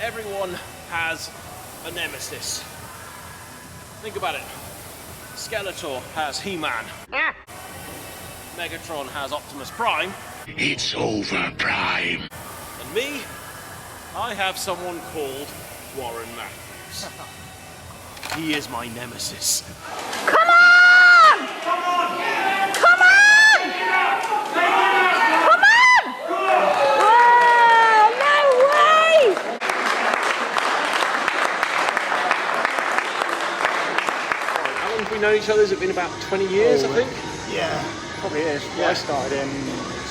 Everyone has a nemesis. Think about it. Skeletor has He-Man. Megatron has Optimus Prime. It's over, Prime. And me, I have someone called Warren Matthews. He is my nemesis. Come on! Come on! Come on! Come on! Whoa, no way! How long have we known each other? Has it been about 20 years, I think? Yeah, probably is. Yeah. I started in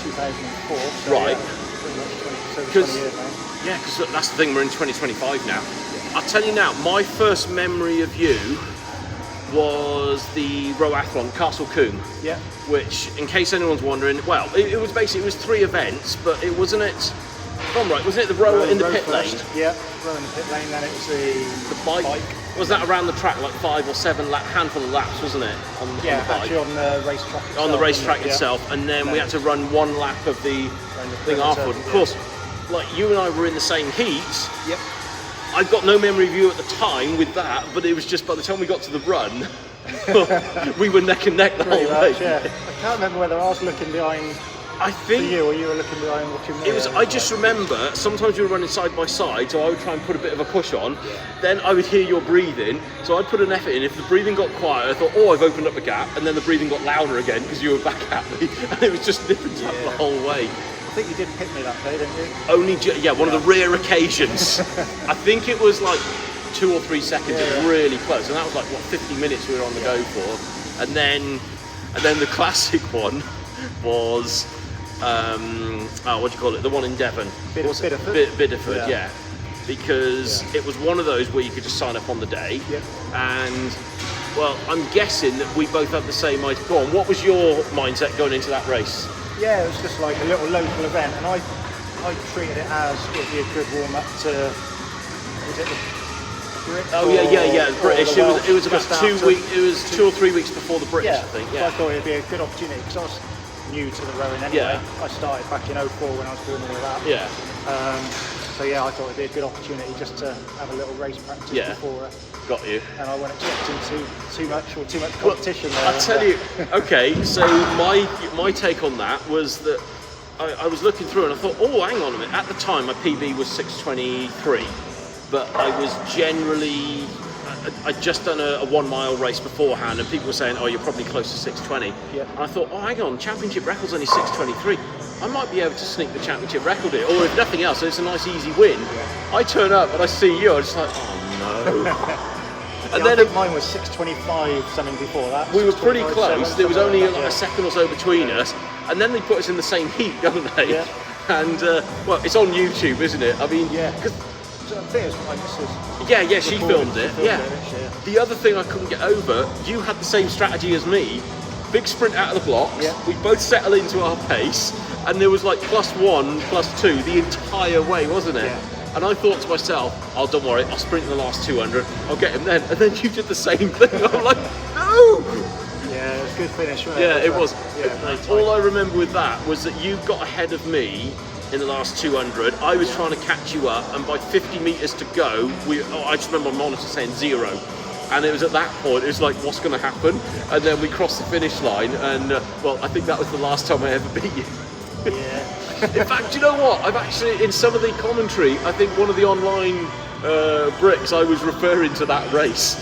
2004. So Right. Yeah, 'Cause- 20 years now. Yeah, because that's the thing, we're in 2025 now. I'll tell you now, my first memory of you was the Roathlon, Castle Coombe. Yeah. Which, in case anyone's wondering, well, it was basically, it was 3 events, but it wasn't it, if I'm right, wasn't it the row in the pit first. lane? Yeah, row in the pit lane, then it was The bike. Was that around the track, like 5 or 7 handful of laps, wasn't it? On the bike? actually on the racetrack itself. On the racetrack wasn't it? itself, and then we had to run 1 lap of the thing perimeter, afterward. Of yeah. course, like you and I were in the same heat. Yep. I've got no memory of you at the time with that, but it was just by the time we got to the run, we were neck and neck the whole way. Yeah. I can't remember whether I was looking behind I for think you or you were looking behind watching me. it was. I just remember sometimes we were running side by side, so I would try and put a bit of a push on. Then I would hear your breathing, so I'd put an effort in. If the breathing got quiet, I thought, oh, I've opened up a gap, and then the breathing got louder again because you were back at me, and it was just nipping up the whole way. I think you did hit me that day, didn't you? Only, one of the rare occasions. I think it was like 2 or 3 seconds. It was really close, and that was like what 50 minutes we were on the go for. And then the classic one was what do you call it? The one in Devon. Bideford. Bideford, yeah. Because it was one of those where you could just sign up on the day. Yep. And well, I'm guessing that we both had the same idea. Go on, what was your mindset going into that race? Yeah, it was just like a little local event, and I treated it as it would be a good warm up to. Was it the Brits? Oh yeah, British. It was about 2 weeks. It was 2 or 3 weeks before the British, Yeah, I think. so I thought it'd be a good opportunity because I was new to the rowing anyway. Yeah. I started back in 04 when I was doing all of that. Yeah. So yeah, I thought it'd be a good opportunity just to have a little race practice before. Got you. And I wasn't expecting too much competition there. I'll tell you. Okay, so my take on that was that I was looking through and I thought, oh, hang on a minute. At the time, my PB was 6:23, but I was generally. I'd just done a 1 mile race beforehand, and people were saying, "Oh, you're probably close to 6:20." Yeah. And I thought, "Oh, hang on, championship record's only 6:23. I might be able to sneak the championship record here, or if nothing else, it's a nice easy win." Yeah. I turn up and I see you. I'm just like, "Oh no." And I then think mine was 6:25 something before that. we were pretty 6:25, close. There was only something like a second or so between us, and then they put us in the same heat, don't they? Yeah. And well, it's on YouTube, isn't it? I mean, Yeah. 'cause- So I think it's my missus. yeah, she filmed it. She Yeah. filmed it, didn't she? The other thing I couldn't get over, you had the same strategy as me. Big sprint out of the blocks. Yeah. We both settle into our pace, and there was like +1, +2 the entire way, wasn't it? Yeah. And I thought to myself, oh, don't worry, I'll sprint in the last 200. I'll get him then. And then you did the same thing. I'm like, no! Yeah, it was a good finish, wasn't it? Yeah, it was. Yeah, very tight. All I remember with that was that you got ahead of me in the last 200. I was trying to catch you up, and by 50 metres to go, I just remember my monitor saying 0. And it was at that point, it was like, what's going to happen? And then we crossed the finish line, and well, I think that was the last time I ever beat you. Yeah. In fact, do you know what? I've actually, in some of the commentary, I think one of the online bricks, I was referring to that race.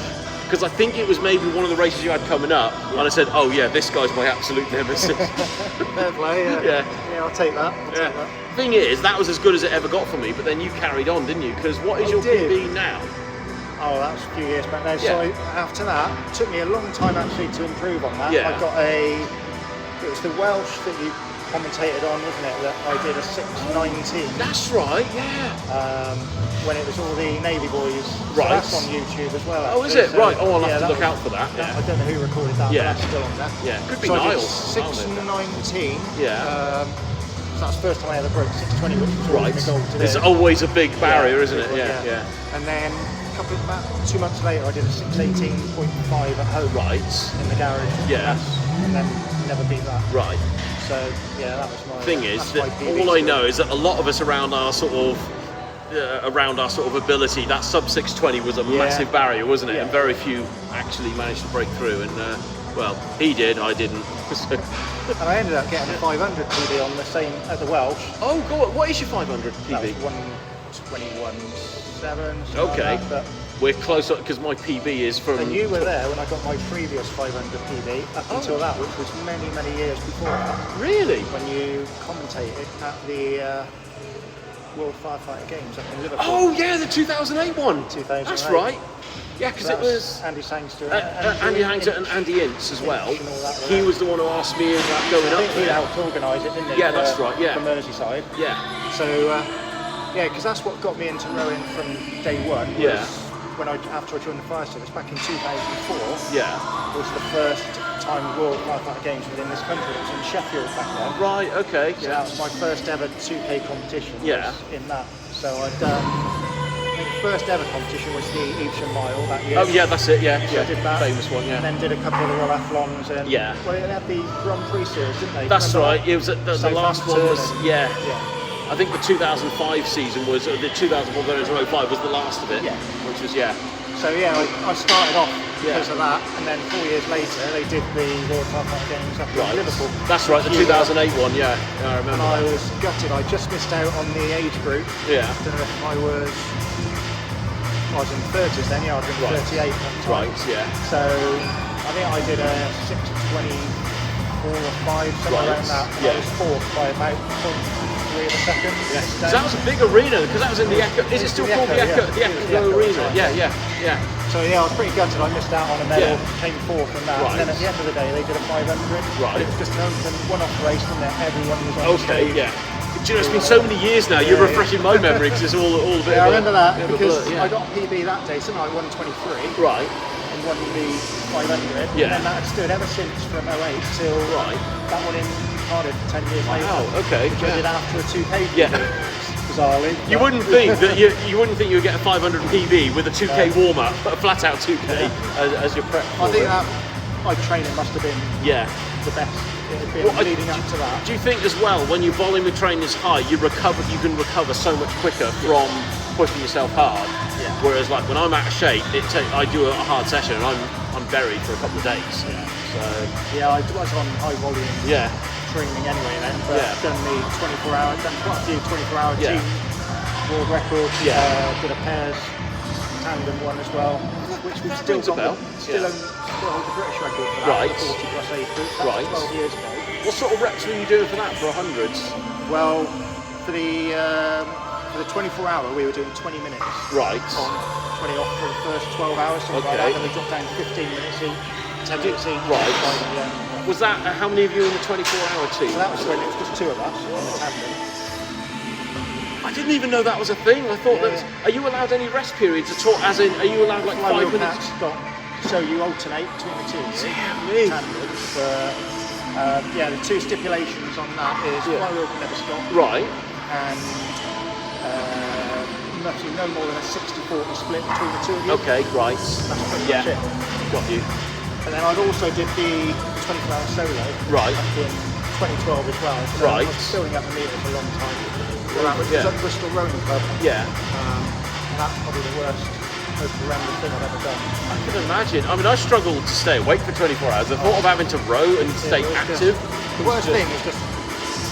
Because I think it was maybe one of the races you had coming up, and I said, oh yeah, this guy's my absolute nemesis. Fair play, yeah. Yeah, I'll take that. I'll take that. Thing is, that was as good as it ever got for me, but then you carried on, didn't you? Because what is your did. PB now? Oh, that was a few years back now. Yeah. So after that, it took me a long time actually to improve on that. Yeah. I got it was the Welsh that you commentated on, wasn't it? That I did a 6:19. That's right, yeah. When it was all the Navy boys. Right. So that's on YouTube as well. Oh, is actually. it? So, Right, oh, I'll have to that look was- out for that. I Yeah. don't know who recorded that, Yeah. but that's still on there. Yeah, could be so I did Niles. 6:19. Yeah. So that's the first time I ever broke 6:20, which was Right. always my goal to It's do. always a big barrier, isn't it? big one, Yeah. And then about 2 months later, I did a 6:18.5 at home. Right. In the garage. Yeah. And then never beat that. Right. So yeah, that was my Thing is, that's my that PB all I score. know is that a lot of us around our sort of around our sort of ability. That sub 620 was a massive barrier, wasn't it? Yeah. And very few actually managed to break through. And well, he did, I didn't. And I ended up getting a 500 PB on the same at the Welsh. Oh, God, what is your 500 That was PB? 121.7. Okay. Like that, We're close up because my PB is from. and you were there when I got my previous 500 PB up until that, which was many, many years before that, Really? when you commentated at the World Firefighters Games up in Liverpool. Oh yeah, the 2008 one. 2008. That's right. Yeah, because it was Andy Sangster, Andy Hangter and Andy Ince as well. and all that, He was the one who asked me about going I up think he there. helped organise it, didn't he? Yeah, that's right, yeah. For Merseyside. Yeah. So, yeah, because that's what got me into rowing from day one. Was Yeah. When after I joined the fire service back in 2004, Yeah. was the first time World Firefighter Games within this country. It was in Sheffield back then. Right. Okay. So that was my first ever 2K competition. Yeah. Was in that. So I'd done. I think the first ever competition was the Evesham Mile that year. Oh yeah, that's it. Yeah. So Yeah. I did that. Famous one. And Yeah. then did a couple of the Roathlons and Yeah. well, they had the Grand Prix series, didn't they? That's Remember right. that? It was the last one was Southampton yeah. Yeah. I think the 2005 season was the 2004 going into 05 was the last of it. Yeah. Which was yeah. So yeah, I started off because Yeah. of that, and then 4 years later they did the World Firefighters Games up Right. in Liverpool. That's right. The You were- 2008 one. Yeah. Yeah, I And remember. I was gutted. I just missed out on the age group. Yeah. I don't know if I was in 30s then. Yeah, I was in Right. 38 at the time. Right. Yeah. So I think I did a 6:24 or 5, somewhere Right. around that. And Yeah. I was fourth by about 0.3 of a second. Yeah. Missed 'Cause that was a big arena. Because that was in the Echo. Is it still The called the Echo, Echo? yeah. The It was the Echo Echo, Arena. that's Yeah. right. Yeah. Yeah. So yeah, I was pretty gutted. I missed out on a medal, Yeah. came fourth in that. Right. And then at the end of the day, they did a 500. Right. But it was just an open one-off race, and that everyone was on Okay. stage. Yeah. Do you know, it's been so many years now. You're Yeah, yeah. refreshing my memory because it's all a bit. Yeah, I of a- remember that bit of a because blur, yeah. I got PB that day, so I won 23 Right. and won the 500. Yeah. And then that had stood ever since from 08 till Right. that one in Cardiff 10 years later. Wow. Okay. Which I did after a 2K. Yeah. Bizarrely. You wouldn't think that you wouldn't think you would get a 500 PB with a 2K warm up, a flat out 2K as your prep. I for think it. that my training must have been Yeah. the best. It had been Well, leading up to that. Do you think as well when your volume of training is high, you can recover so much quicker from pushing yourself hard? Yeah. Whereas like when I'm out of shape, I do a hard session and I'm buried for a couple of days. So Yeah, I was on high volume yeah. training anyway then, but Yeah. done the 24-hour, done quite a few 24-hour Yeah. team world records, Yeah. did a pairs tandem one as well, which we've still rings a bell. still Yeah. hold the British record for that, Right. the 40 plus age group, that Right. was 12 years ago. What sort of reps were you doing for that for 100s? Well, for the 24-hour we were doing 20 minutes Right. on, 20 off for the first 12 hours, something like Okay. that, and we dropped down to 15 minutes each, 10 minutes each. Right. by the end. Was that how many of you in the 24-hour team? So that was when it was just two of us on the tandem. I didn't even know that was a thing. I thought Yeah. that. Are you allowed any rest periods at all? As in, are you allowed like Fly 5 wheel minutes? cats got, so you alternate between the two. me. Tandems, yeah, the two stipulations on that is Yeah. fly wheel can never stop, Right. and no more than a 60-40 split between the two of you. Okay. Right. That's pretty Yeah. much it. Got you. And then I've also did the 24-hour solo Right. back in 2012 as well. So Right. I was building up the meters a long time. So that was Yeah. at Bristol Rowing Club. Yeah. And that's probably the worst, most horrendous thing I've ever done. I can imagine. I mean, I struggled to stay awake for 24 hours. The thought of having to row and stay it was just- active. The worst thing is just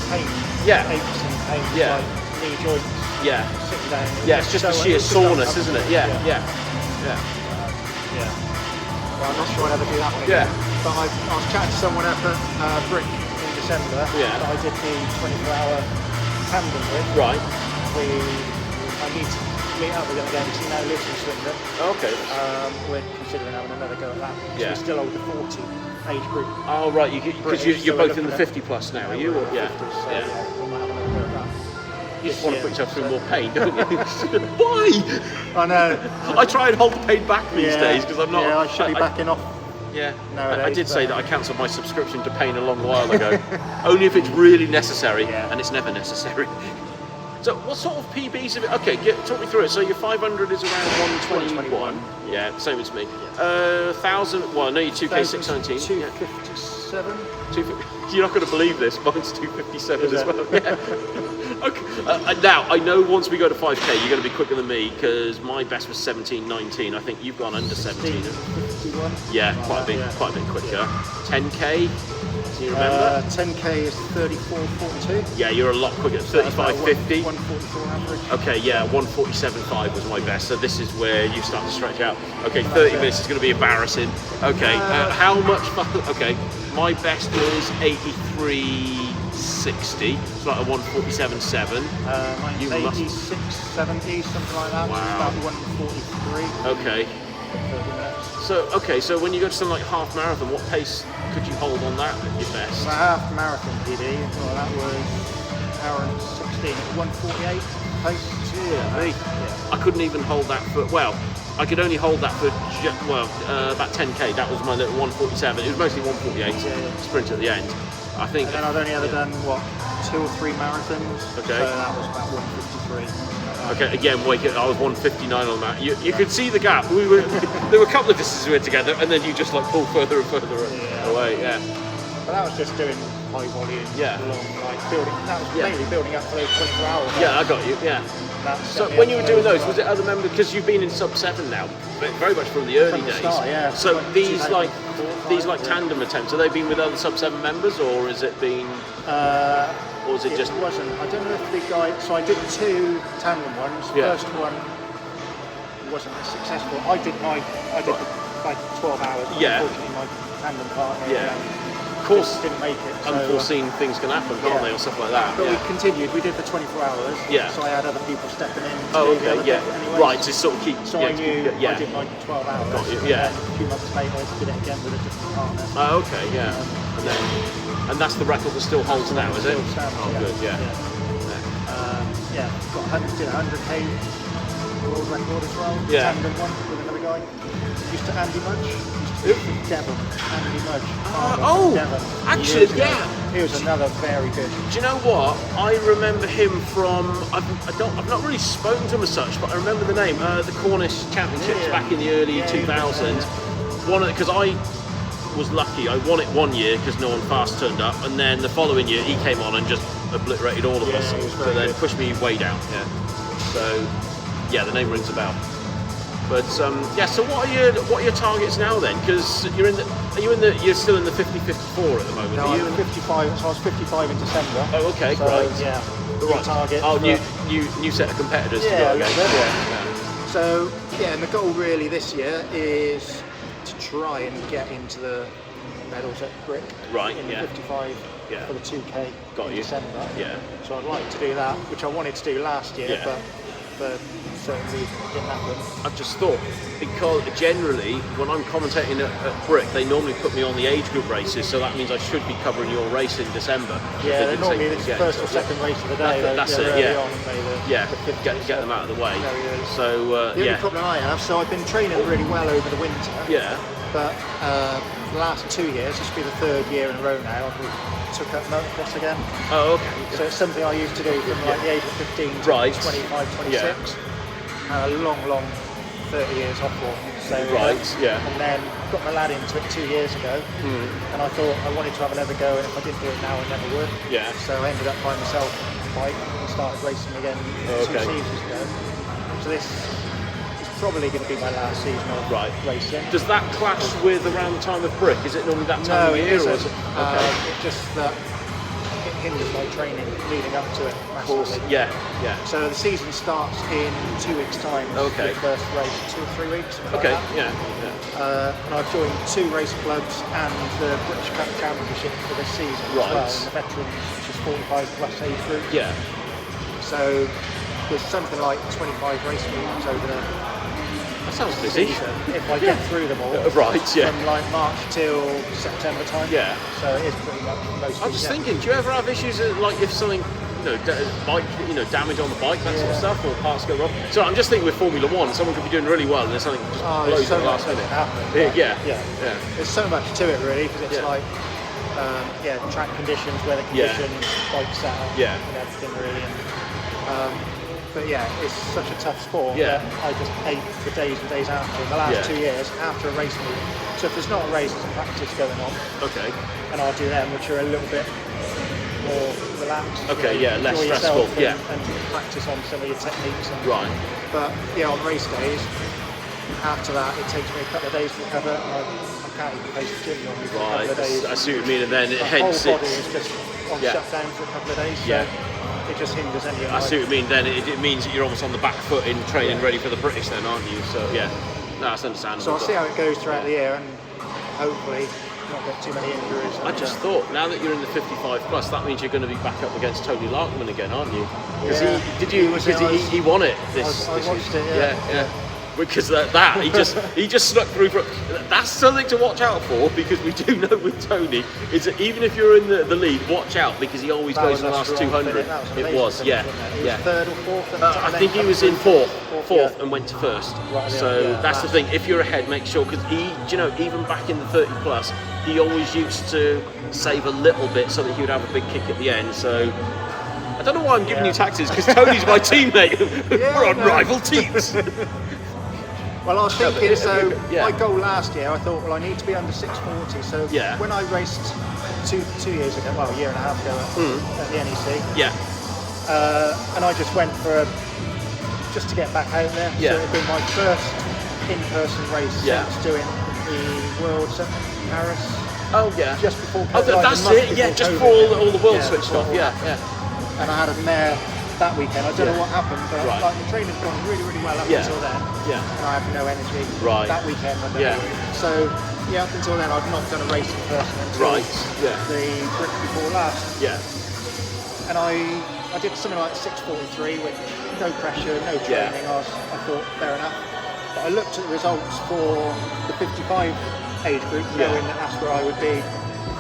pain. Yeah. Aches and pains, Yeah. like knee joints, Yeah. sitting down. Yeah. It's just the sheer soreness, isn't it? Yeah. Yeah. Yeah. Yeah. Well, I'm not sure I'd ever do that one Yeah. again. But I was chatting to someone up at Brick in December Yeah. that I did the 24-hour tandem with. Right. I need to meet up with him again because he now lives in Swindon. Okay. We're considering having another go at that. Yeah. So we still hold the 40 age group. Oh, right. Because British, you're so we're both in the looking at- 50 plus now, are you? Or, yeah. 50s, so Yeah. we might have another go at that. You just want to Yeah, put yourself through so- more pain, don't you? Why? I know. I try and hold the pain back these Yeah. days because I'm not. Yeah, I should be backing off. Yeah, nowadays, I did say but- that I cancelled my subscription to Pain a long while ago. Only if it's really necessary, Yeah. and it's never necessary. So, what sort of PBs have it? Okay, talk me through it. So, your 500 is around 121. Yeah, same as me. 1,000. Well, no, your 2K 619. 257. 250. You're not going to believe this. Mine's 257 Is as it? well. Yeah. Okay. Now, I know once we go to 5K, you're going to be quicker than me because my best was 17:19. I think you've gone under 17. 51. Yeah, quite a bit quicker. 10K, do you remember? 10K is 34.42. Yeah, you're a lot quicker. 35.50. 144 average. Okay, yeah, 147.5 was my best. So this is where you start to stretch out. Okay, 30 minutes is going to be embarrassing. Okay, how much? Okay, my best was 83.60. It's like a 147.7. Mine's 86, 70, something like that. Wow. It's about 143. Okay. 30 minutes. So when you go to something like half marathon, what pace could you hold on that at your best? My half marathon PD, well, that was hour and 16, 148 pace. I couldn't even hold that for, well, I could only hold that for about 10K. That was my little 147. It was mostly 148 sprint at the end. I think. And then I've only ever done, 2 or 3 marathons. Okay. So that was about 153. Okay, again, I was 159 on that. You could see the gap. There were a couple of distances we were together, and then you just like pull further and further away. Yeah. But that was just doing high volume, long, like building. That was mainly building up for those 24 hours. Yeah, I got you. Yeah. So when you were doing those, was it other members? Because you've been in sub 7 now, but very much from the early days. Start, yeah. So these 2004, tandem attempts, have they been with other sub 7 members, or has it been? Or was it just? It wasn't. I don't know if the guy. So I did 2 tandem ones. Yeah. First one wasn't as successful. I did like 12 hours. Yeah. Unfortunately, my tandem partner. Yeah. Of course, didn't make it. So, unforeseen things can happen, can't they, or stuff like that. But we continued. We did the 24 hours. Yeah. So I had other people stepping in. To Oh, do the okay, other yeah. bit anyway. Right, to sort of keep. So I knew I did like 12 hours. Got you, and yeah. then a few months later, I did it again with a different partner. Oh, okay, yeah. And that's the record that still holds now, is it? Still stands, Oh, good, yeah. Got 100k world record as well. Yeah. Tandem one with another guy. Used to Andy Mudge. Devon. Andy Mudge. Devon, actually, years ago. yeah. He was another very good. Do you know what? I remember him from. I've not really spoken to him as such, but I remember the name. The Cornish Championships back in the early 2000s. Because I was lucky. I won it one year because no one fast turned up, and then the following year he came on and just obliterated all of us. he was So very then good. pushed me way down. Yeah. So yeah, the name rings a bell. But so what are your targets now then? Because you're still in the 50-54 at the moment. No, Are you I'm 55. So I was 55 in December. Oh, okay, so, right. Yeah. Right. Target. Oh, new set of competitors to Yeah, go a little against. bit. Yeah. So and the goal really this year is to try and get into the medals at Brick. Right, In yeah. the 55 Yeah. for the 2K Got in you. December. Yeah. So I'd like to do that, which I wanted to do last year, Yeah. but for certain reasons it didn't happen. I've just thought, because generally when I'm commentating at Brick, they normally put me on the age group races, so that means I should be covering your race in December. Yeah, If they normally didn't it's take the me first or again. second race of the day. That's they're it, early yeah. on, and Yeah, the 50s, get them out of the way. very early. So The only yeah, problem I have, so I've been training really well over the winter. yeah. But the last 2 years, this will be the 3rd year in a row now, we took up motocross again. Oh, okay. So it's something I used to do from like the age of 15 to Right. 25, 26. And a long 30 years off for. So, Right, yeah. And then got my lad into it 2 years ago. And I thought I wanted to have another go, and if I didn't do it now, I never would. Yeah. So I ended up buying myself a bike and started racing again Okay. 2 seasons ago. So this is probably going to be my last season of Right. racing. Does that clash with around the time of Brick? Is it normally that time No, of it year? isn't. Or is it? Okay. It's just that it hinders my training leading up to it Of course. massively. Yeah. So the season starts in 2 weeks' time. Okay. The first race, 2 or 3 weeks. something Okay. Like that. Yeah. And I've joined 2 race clubs and the British Cup Championship for this season Right. as well, and the veterans, which is 45 plus age group. Yeah. So there's something like 25 race meetings over the That sounds busy. season if I get through them all. Right. Yeah. From like March till September time. Yeah. So it is pretty much most. I'm just thinking, do you ever have issues like if something, damage on the bike, that sort of stuff, or parts go wrong? So I'm just thinking with Formula One, someone could be doing really well and then something just blows there's at so the much last that minute. can happen. Yeah. There's so much to it really, because it's Yeah. like track conditions, weather Yeah. conditions, bike setup, Yeah. and everything really. But yeah, it's such a tough sport Yeah. that I just hate the days and days after. In the last Yeah. 2 years, after a race meet, so if there's not a race, there's a practice going on, Okay. and I'll do them, which are a little bit more relax. Okay, yeah, less enjoy stressful, yourself yeah. and practice on some of your techniques. And, Right. But yeah, on race days, after that, it takes me a couple of days to recover. I can't even face the gym normally for a Right, couple of days. I see what you mean, and then The hence whole body it's... is just on Yeah. shutdown for a couple of days. So Yeah. it just hinders any of I see what you mean, then it means that you're almost on the back foot in training ready for the British then, aren't you? So yeah, no, that's understandable. So I'll see how it goes throughout the year and hopefully not get too many injuries. I just thought, now that you're in the 55 plus, that means you're going to be back up against Tony Larkman again, aren't you? Because he won it this I this watched year. it, yeah. Because that he just snuck through. That's something to watch out for, because we do know with Tony is that even if you're in the lead, watch out, because he always goes in the last 200. It was, yeah. Third or fourth. I think he was in fourth and went to first. Right, So yeah, that's the thing. If you're ahead, make sure, because even back in the 30 plus, he always used to save a little bit so that he would have a big kick at the end. So I don't know why I'm giving you tactics, because Tony's my teammate. We're on rival teams. Well, I was thinking, so Yeah. my goal last year, I thought, well, I need to be under 640. So Yeah. when I raced two years ago, well, a year and a half ago at the NEC, Yeah. and I just went for just to get back out there. Yeah. So it had been my first in-person race Yeah. since doing the World Paris. Oh yeah. Just before Oh, COVID, like that's a month it. Yeah, before just COVID. before all the world Yeah, switched before off. all Yeah, that. yeah. And I had a mare that weekend. I don't know what happened, but Right. like the training's gone really, really well up Yeah. until then. Yeah. And I have no energy. Right. That weekend, I don't Yeah. know. So yeah, up until then, I've not done a race in person until Right. Yeah. the Brit before last. Yeah. And I did something like 6:43 with no pressure, no Yeah. training. I thought fair enough. But I looked at the results for the 55 age group, Yeah. knowing that that's where I would be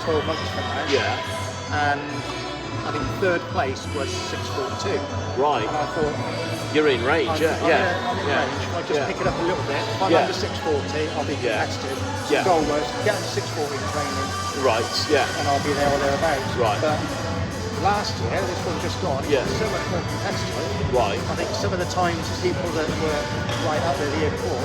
12 months from now. Yeah. And I think third place was 6:42. Right. And I thought, You're in range. I'm Yeah. in Yeah. range. If I just Yeah. pick it up a little bit, if I'm Yeah. under 6:40, I'll be Yeah. competitive. So Yeah. the goal was get under 6:40 in training, Right. Yeah. and I'll be there or thereabouts. Right. But last year, this one just gone, it Yeah. was so much more competitive. Right. I think some of the times people that were right up there the year before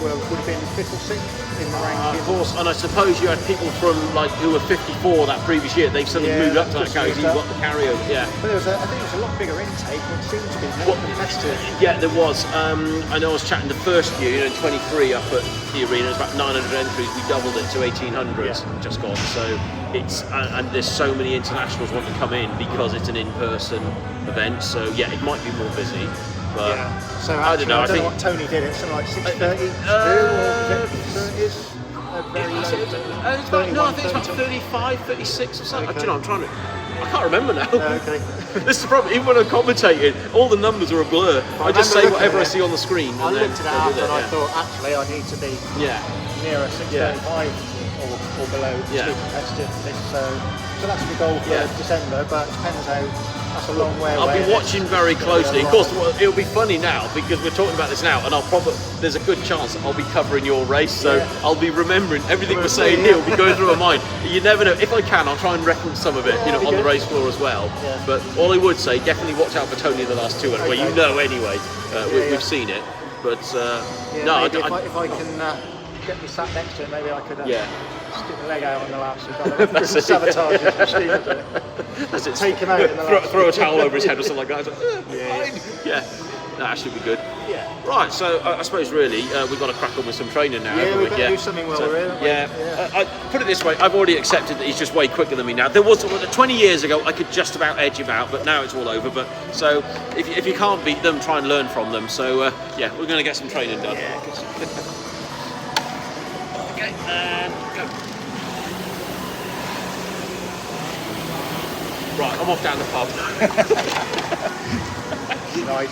would have been 5th or 6th in the ranking. Of course, and I suppose you had people from who were 54 that previous year. They've suddenly Yeah, moved up to that just category. moved You've up. got the carryover. Yeah. But I think it was a lot bigger intake, but it seemed to be more competitive. Yeah, there was. I know I was chatting the first year, 23 up at the arena. It was about 900 entries. We doubled it to 1800 just gone. So it's and there's so many internationals want to come in because it's an in-person event. So yeah, it might be more busy. But Yeah. So I don't know. I think what Tony did. It's something like 6:30 or 30s. it's about, no, I think it's about 35, 36 or something. Okay. Do you know, I can't remember now. Okay. This is the problem. Even when I'm commentating, all the numbers are a blur. I just say remember whatever I looking at see on the screen. I and then looked at it I do after that, and I yeah. thought, actually, I need to be Yeah. nearer 6:35 or below to Yeah. be competitive for this. So that's the goal for Yeah. December, but it depends how. That's a long way I'll away. be watching very closely. Of course, it'll be funny now because we're talking about this now, and there's a good chance that I'll be covering your race, so Yeah. I'll be remembering everything we're Probably, saying yeah. here. Will be going through my mind. You never know. If I can, I'll try and reference some of it, Yeah, that'd on be the good. race floor as well. Yeah. But all I would say, definitely watch out for Tony in the last 200. Well, you Okay. know anyway. Yeah. We've seen it, but Yeah, no, maybe if I can get me sat next to him, maybe I could yeah. stick my leg out on the last week. That's it. Sabotage his machine a bit. That's it. Take him out in the last throw a week. towel over his head or something like that. Yeah. Yeah. That should be good. Yeah. Right, so I suppose really we've got to crack on with some training now. Yeah, haven't we we? better do something while we're here, haven't we? Yeah. Yeah. I put it this way: I've already accepted that he's just way quicker than me now. There was 20 years ago, I could just about edge him out, but now it's all over. But so if you can't beat them, try and learn from them. So yeah, we're going to get some training done. Yeah, good stuff. Okay, and go. Right, I'm off down the pub. Nice.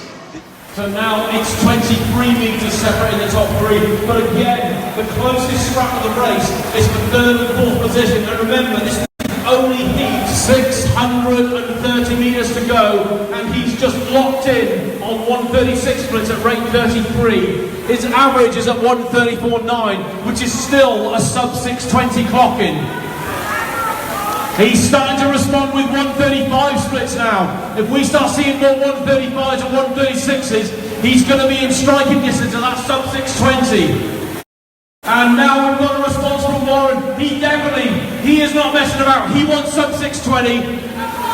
So now it's 23 metres separating the top three, but again, the closest scrap of the race is for third and fourth position. And remember, this is only heat, 630 metres to go, and he's just locked in on 136 splits at rate 33. His average is at 134.9, which is still a sub 620 clocking. He's starting to respond with 135 splits now. If we start seeing more 135s and 136s, he's going to be in striking distance of that sub 620. And now we've got a response from Warren. He is not messing about. He wants sub 620.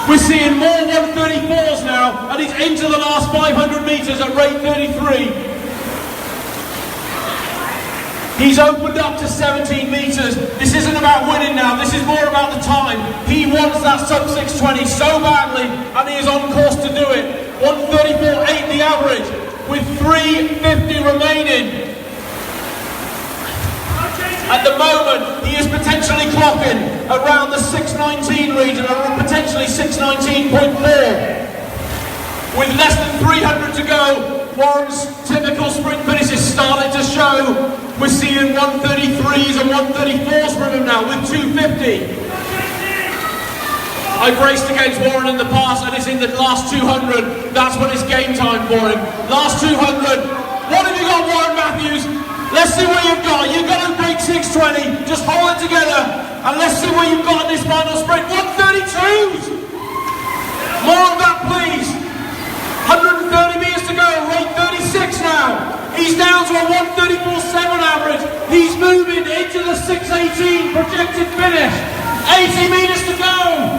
We're seeing more 134s now, and he's into the last 500 metres at rate 33. He's opened up to 17 metres. This isn't about winning now, this is more about the time. He wants that sub 620 so badly, and he is on course to do it. 134.8 the average, with 350 remaining. At the moment, he is potentially clocking around the 619 region, or potentially 619.4. With less than 300 to go, Warren's typical sprint finish is starting to show. We're seeing 133s and 134s from him now, with 250. I've raced against Warren in the past, and it's in the last 200. That's when it's game time for him. Last 200. What have you got, Warren Matthews? Let's see what you've got. You've got a great 620. Just hold it together. And let's see what you've got in this final sprint. 132s! More of that, please. 130 metres to go. Rate 36 now. He's down to a 134.7 average. He's moving into the 618 projected finish. 80 metres to go.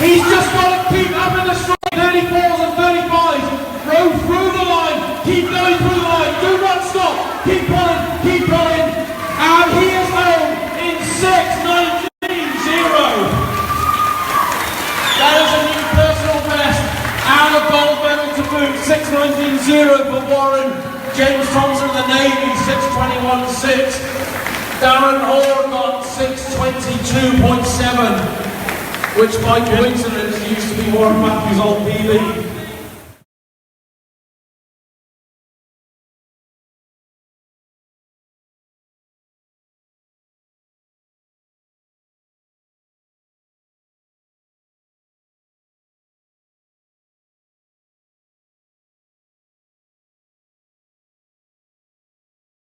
He's just got to keep up in the stride. 34s and 35s. Row through the line. Keep going through the line. Do not stop. Keep pulling. Keep pulling. And he is home in 6:19.0. That is a new personal best and a gold medal to boot. 6:19.0 for Warren. James Thompson of the Navy, 6:21.6. Darren Orr got 6:22.7, which by coincidence used to be Warren Matthews' old PB.